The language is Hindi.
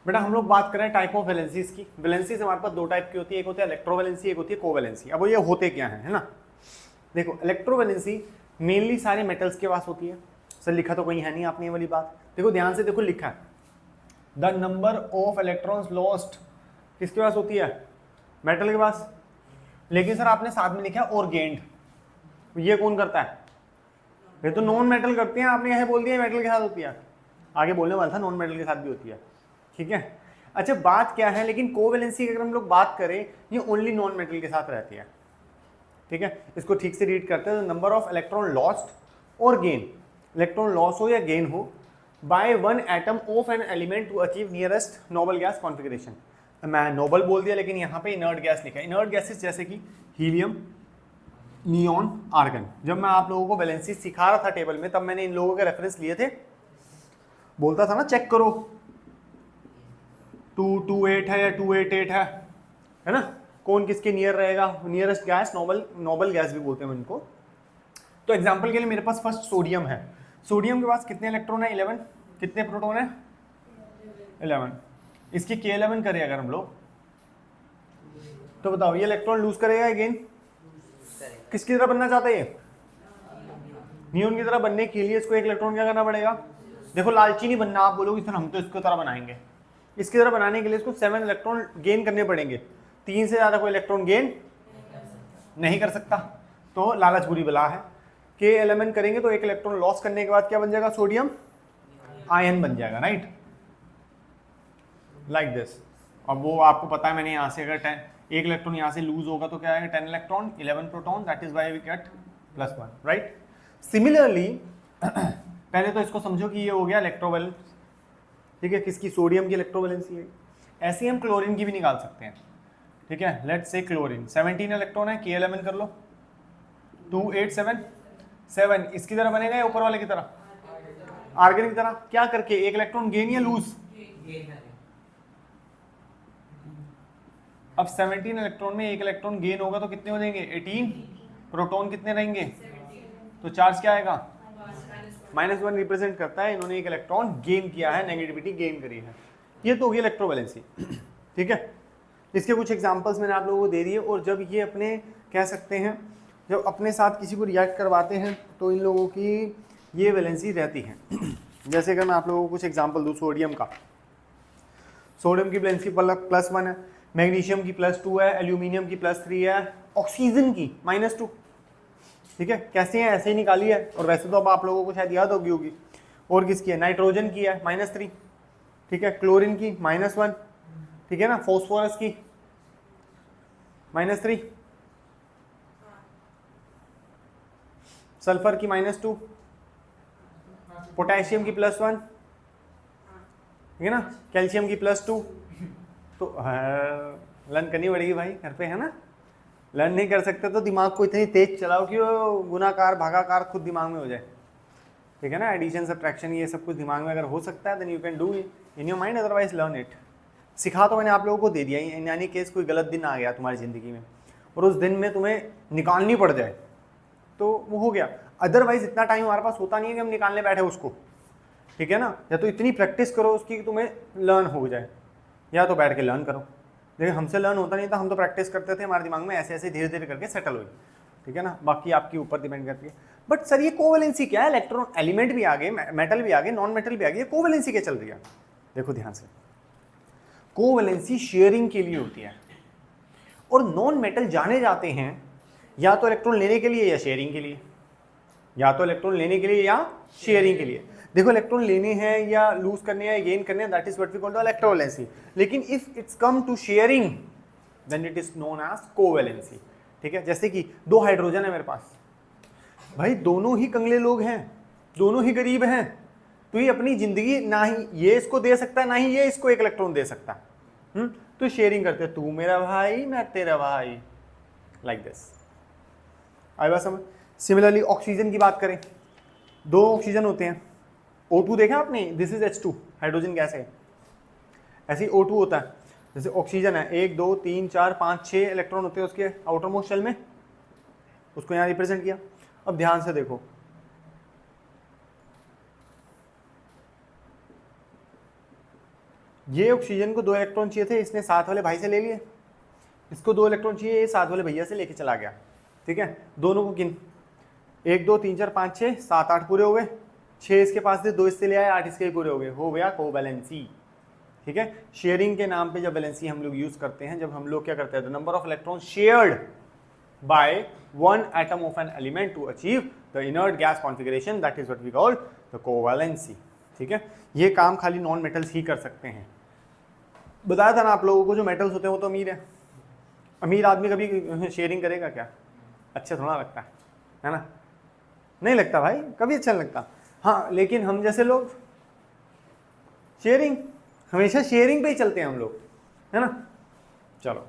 बेटा हम लोग बात करें टाइप ऑफ वैलेंसीज की। वैलेंसीज हमारे पास दो टाइप की होती है, एक होती है इलेक्ट्रोवैलेंसी, एक होती है कोवैलेंसी। अब ये होते क्या है ना, देखो इलेक्ट्रोवैलेंसी मेनली सारे मेटल्स के पास होती है। सर लिखा तो कहीं है नहीं आपने ये वाली बात, देखो ध्यान से देखो, लिखा है the number of electrons lost किसके पास होती है, मेटल के पास। लेकिन सर आपने साथ में लिखा है और गेंड, ये कौन करता है, ये तो नॉन मेटल करते हैं, आपने यह बोल दिया मेटल के साथ होती है, आगे बोलने वाला था नॉन मेटल के साथ भी होती है, ठीक है। अच्छा बात क्या है, लेकिन कोवैलेंसी की अगर हम लोग बात करें ये ओनली नॉन मेटल के साथ रहती है, ठीक है। इसको ठीक से रीड करते हैं, नंबर ऑफ इलेक्ट्रॉन लॉस्ट और गेन, इलेक्ट्रॉन लॉस हो या गेन हो by one atom of an element to achieve nearest noble gas configuration. मैं नोबल बोल दिया लेकिन यहाँ पे इनर्ट गैस लिखा है, इनर्ट गैसेस जैसे कि हीलियम, नियॉन, आर्गन। जब मैं आप लोगों को वैलेंसी सिखा रहा था टेबल में तब मैंने इन लोगों के रेफरेंस लिए थे, बोलता था ना चेक करो 228 है या 288 है ना, कौन किसके नियर रहेगा, नियरेस्ट गैस, नोबल गैस भी बोलते हैं इनको। तो एग्जांपल के लिए मेरे पास फर्स्ट सोडियम है, सोडियम के पास कितने इलेक्ट्रॉन है 11, कितने प्रोटॉन है 11, इसकी K11 करें अगर हम लोग तो बताओ ये इलेक्ट्रॉन लूज करेगा या गेन, किसकी तरह बनना चाहता है ये, नियॉन की तरह बनने के लिए इसको एक इलेक्ट्रॉन क्या करना पड़ेगा, देखो लालची नहीं बनना, आप बोलोगे सर हम तो इसको तरह बनाएंगे, इसकी तरह बनाने के लिए इसको 7 इलेक्ट्रॉन गेन करने पड़ेंगे, 3 से ज्यादा कोई इलेक्ट्रॉन गेन नहीं कर सकता, तो लालच बुरी बला है। K11 करेंगे तो एक इलेक्ट्रॉन लॉस करने के बाद क्या बन जाएगा, सोडियम आयन बन जाएगा, राइट, लाइक दिस। अब वो आपको पता है मैंने यहाँ से अगर 10 एक इलेक्ट्रॉन यहाँ से लूज होगा तो क्या आएगा 10 electron 11 proton, that is why we get +1, right. Similarly पहले तो इसको समझो कि ये हो गया इलेक्ट्रोवैलेंस, ठीक है, किसकी, सोडियम की इलेक्ट्रोवैलेंसी है। ऐसे ही हम क्लोरीन की भी निकाल सकते हैं, ठीक है। लेट्स से क्लोरीन 17 इलेक्ट्रॉन है, K11 कर लो 287, 7 इसकी तरह बनेगा या ऊपर वाले की तरह, आर्गन की तरह, क्या करके एक इलेक्ट्रॉन गेन या लूज, अब 17 इलेक्ट्रॉन में एक इलेक्ट्रॉन गेन होगा तो कितने हो जाएंगे 18, प्रोटॉन कितने रहेंगे, तो चार्ज क्या आएगा -1 रिप्रेजेंट करता है, इन्होंने एक इलेक्ट्रॉन गेन किया है, नेगेटिविटी गेन करी है। ये तो होगी इलेक्ट्रोवैलेंसी, ठीक है। इसके कुछ एग्जांपल्स मैंने आप लोगों को दे दिए, और जब ये अपने कह सकते हैं जब अपने साथ किसी को रिएक्ट करवाते हैं तो इन लोगों की ये वैलेंसी रहती है। जैसे अगर मैं आप लोगों को कुछ एग्जांपल दूं, सोडियम का, सोडियम की वैलेंसी +1 है, मैग्नीशियम की +2 है, एल्यूमिनियम की +3 है, ऑक्सीजन की -2, ठीक है। कैसे है ऐसे ही निकाली है, और वैसे तो अब आप लोगों को शायद याद होगी। और किसकी है, नाइट्रोजन की है -3, ठीक है, क्लोरीन की -1, ठीक है ना, फॉस्फोरस की -3, सल्फर की -2, पोटेशियम की +1, ठीक है ना, कैल्शियम की +2। तो लर्न करनी पड़ेगी भाई घर पे, है ना, लर्न नहीं कर सकते तो दिमाग को इतनी तेज चलाओ कि वो गुणाकार भागाकार खुद दिमाग में हो जाए, ठीक है ना, एडिशन सब्ट्रैक्शन ये सब कुछ दिमाग में अगर हो सकता है then you can do in your mind, otherwise learn it. सिखा तो मैंने आप लोगों को दे दिया, यानी केस कोई गलत दिन आ गया तुम्हारी ज़िंदगी में और उस दिन में तुम्हें निकालनी पड़ जाए तो वो हो गया, अदरवाइज इतना टाइम हमारे पास होता नहीं है कि हम निकालने बैठे उसको, ठीक है ना। या तो इतनी प्रैक्टिस करो उसकी कि तुम्हें लर्न हो जाए, या तो बैठ के लर्न करो। लेकिन हमसे लर्न होता नहीं था, हम तो प्रैक्टिस करते थे, हमारे दिमाग में ऐसे ऐसे धीरे धीरे करके सेटल हुई, ठीक है ना। बाकी आपके ऊपर डिपेंड करती है। बट सर ये कोवैलेंसी क्या है, इलेक्ट्रॉन एलिमेंट भी आ गए, मेटल भी आ गए, नॉन मेटल भी आ गए, कोवैलेंसी क्या चल रही है। देखो ध्यान से, कोवैलेंसी शेयरिंग के लिए होती है, और नॉन मेटल जाने जाते हैं या तो इलेक्ट्रॉन लेने के लिए या शेयरिंग के लिए, या तो इलेक्ट्रॉन लेने के लिए या शेयरिंग के लिए। देखो इलेक्ट्रॉन लेने हैं या लूज करने हैं या गेन करने हैं, that is what we call the electrovalency. लेकिन if it's come to sharing then it is known as covalency, ठीक है। जैसे कि 2 हाइड्रोजन है मेरे पास, भाई दोनों ही कंगले लोग हैं, दोनों ही गरीब हैं, तो ये अपनी जिंदगी ना ही ये इसको दे सकता है ना ही ये इसको एक इलेक्ट्रॉन दे सकता है, तो शेयरिंग करते हैं, तू मेरा भाई मैं तेरा भाई, लाइक दिस। आई बात समझ। सिमिलरली ऑक्सीजन की बात करें, 2 ऑक्सीजन होते हैं, O2 देखा आपने, this is H2 hydrogen gas है, ऐसे ही O2 होता है। जैसे ऑक्सीजन है 1 2 3 4 5 6 इलेक्ट्रॉन होते हैं उसके आउटर मोस्ट शेल में, उसको यहाँ रिप्रेजेंट किया। अब ध्यान से देखो, ये ऑक्सीजन को 2 इलेक्ट्रॉन चाहिए थे, इसने साथ वाले भाई से ले लिए, इसको 2 इलेक्ट्रॉन चाहिए, ये साथ वाले भैया से लेके चला गया, ठीक है। दोनों को गिन, 1 2 3 4 5 6 7 8 पूरे हो गए, 6 इसके पास थे, 2 इससे ले आए, 8 इसके ही पूरे हो गया कोवैलेंसी, ठीक है। शेयरिंग के नाम पे जब वैलेंसी हम लोग यूज करते हैं, जब हम लोग क्या करते हैं, the number of electron shared by one atom of an element to achieve the inert gas configuration, that is what we call the covalency, ठीक है। ये काम खाली नॉन मेटल्स ही कर सकते हैं। बताया था ना आप लोगों को, जो मेटल्स होते हैं वो तो अमीर है, अमीर आदमी कभी शेयरिंग करेगा क्या? अच्छा थोड़ा लगता है ना, नहीं लगता भाई, कभी अच्छा नहीं लगता। हाँ लेकिन हम जैसे लोग शेयरिंग, हमेशा शेयरिंग पे ही चलते हैं हम लोग, है ना। चलो